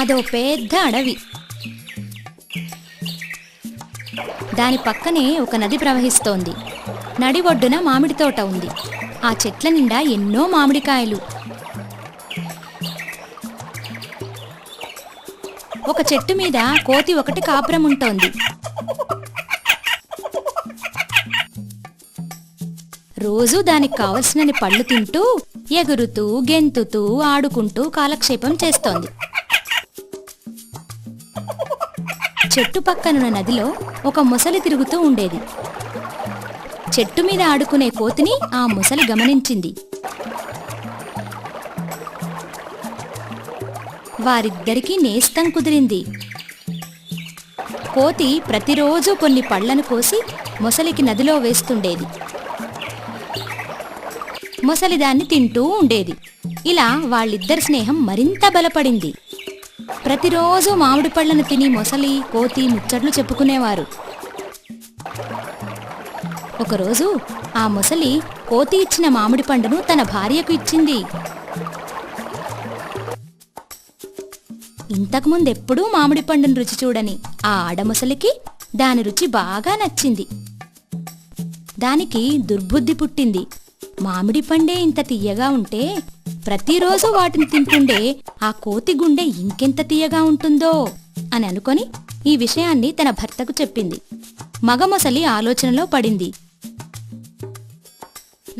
అదో పెద్ద అడవి. దాని పక్కనే ఒక నది ప్రవహిస్తోంది. నడి ఒడ్డున మామిడి తోట ఉంది. ఆ చెట్ల నిండా ఎన్నో మామిడికాయలు. ఒక చెట్టు మీద కోతి ఒకటి కాపురం ఉంటోంది. రోజూ దానికి కావలసినన్ని పళ్ళు తింటూ ఎగురుతూ గెంతుతూ ఆడుకుంటూ కాలక్షేపం చేస్తోంది. చెట్టు పక్కనున్న నదిలో ఒక మొసలి తిరుగుతూ ఉండేది. చెట్టు మీద ఆడుకునే కోతిని ఆ మొసలి గమనించింది. వారిద్దరికీ నేస్తం కుదిరింది. కోతి ప్రతిరోజు కొన్ని పళ్లను కోసి మొసలికి నదిలో వేస్తుండేది. మొసలి దాన్ని తింటూ ఉండేది. ఇలా వాళ్ళిద్దరి స్నేహం మరింత బలపడింది. ప్రతిరోజు మామిడి పళ్లను తిని మొసలి కోతి ముచ్చట్లు చెప్పుకునేవారు. ఒకరోజు ఆ మొసలి కోతి ఇచ్చిన మామిడి పండును తన భార్యకు ఇచ్చింది. ఇంతకుముందెప్పుడూ మామిడి పండును రుచి చూడని ఆ ఆడమొసలికి దాని రుచి బాగా నచ్చింది. దానికి దుర్బుద్ధి పుట్టింది. మామిడి పండే ఇంత తీయగా ఉంటే ప్రతిరోజు వాటిని తింటుండే ఆ కోతి గుండె ఇంకెంత తీయగా ఉంటుందో అని అనుకొని ఈ విషయాన్ని తన భర్తకు చెప్పింది. మగమొసలి ఆలోచనలో పడింది.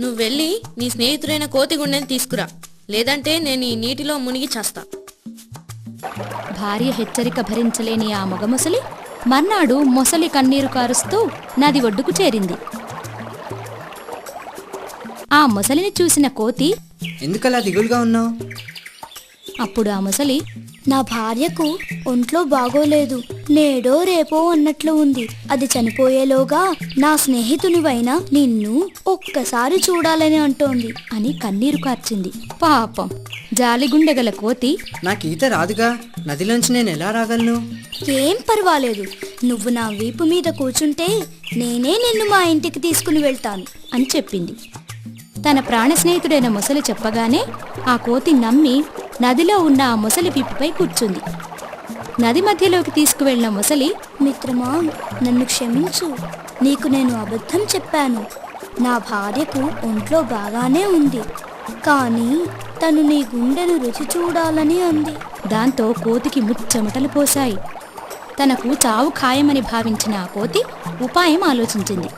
నువ్వెళ్ళి నీ స్నేహితుడైన కోతి గుండెని తీసుకురా, లేదంటే నేను ఈ నీటిలో మునిగి చేస్తా. భార్య హెచ్చరిక భరించలేని ఆ మగమొసలి మర్నాడు మొసలి కన్నీరు కారుస్తూ నది ఒడ్డుకు చేరింది. ఆ మొసలిని చూసిన కోతి, ఎందుకలా దిగులుగా ఉన్నావు? అప్పుడు ఆ మొసలి, నా భార్యకు ఒంట్లో బాగోలేదు, నేడో రేపో అన్నట్లు ఉంది. అది చనిపోయేలోగా నా స్నేహితునివైన నిన్ను ఒక్కసారి చూడాలని అంటోంది అని కన్నీరు కార్చింది. పాపం జాలిగుండెగల కోతి, నాకు ఈత రాదుగా, నదిలోంచి నేను ఎలా రాగలను? ఏం పర్వాలేదు, నువ్వు నా వీపు మీద కూర్చుంటే నేనే నిన్ను మా ఇంటికి తీసుకుని వెళ్తాను అని చెప్పింది. తన ప్రాణ స్నేహితుడైన మొసలి చెప్పగానే ఆ కోతి నమ్మి నదిలో ఉన్న ఆ మొసలి వీపుపై కూర్చుంది. నది మధ్యలోకి తీసుకువెళ్లిన మొసలి, మిత్రమా, నన్ను క్షమించు, నీకు నేను అబద్ధం చెప్పాను. నా భార్యకు ఒంట్లో బాగానే ఉంది, కానీ తను నీ గుండెను రుచి చూడాలని అంది. దాంతో కోతికి ముచ్చెమటలు పోశాయి. తనకు చావు ఖాయమని భావించిన ఆ కోతి ఉపాయం ఆలోచించింది.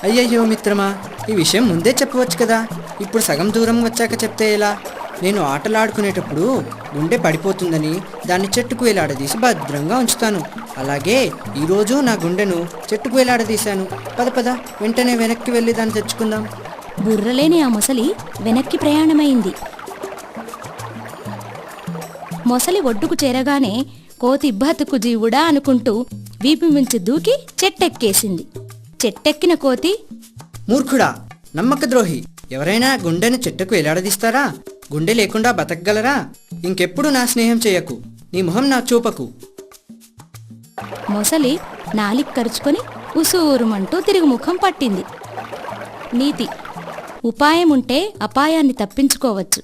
అయ్యయ్యో మిత్రమా, ఈ విషయం ముందే చెప్పవచ్చు కదా. ఇప్పుడు సగం దూరం వచ్చాక చెప్తే ఎలా? నేను ఆటలాడుకునేటప్పుడు గుండె పడిపోతుందని దాన్ని చెట్టుకు వేలాడదీసి భద్రంగా ఉంచుతాను. అలాగే ఈరోజు నా గుండెను చెట్టుకు వేలాడదీశాను. పద పద, వెంటనే వెనక్కి వెళ్ళి దాన్ని తెచ్చుకుందాం. బుర్రలేని ఆ మొసలి వెనక్కి ప్రయాణమైంది. మొసలి ఒడ్డుకు చేరగానే కోతి బతుకు జీవుడా అనుకుంటూ వీపు మించి దూకి చెట్టెక్కేసింది. చెట్టెక్కిన కోతి, మూర్ఖుడా, నమ్మక ద్రోహి, ఎవరైనా గుండెను చెట్టుకు వేలాడదీస్తారా? గుండె లేకుండా బతకగలరా? ఇంకెప్పుడు నా స్నేహం చేయకు, నీ మొహం నా చూపకు. మొసలి నాలిక కరుచుకొని ఉసూరుమంటూ తిరుగు ముఖం పట్టింది. నీతి: ఉపాయముంటే అపాయాన్ని తప్పించుకోవచ్చు.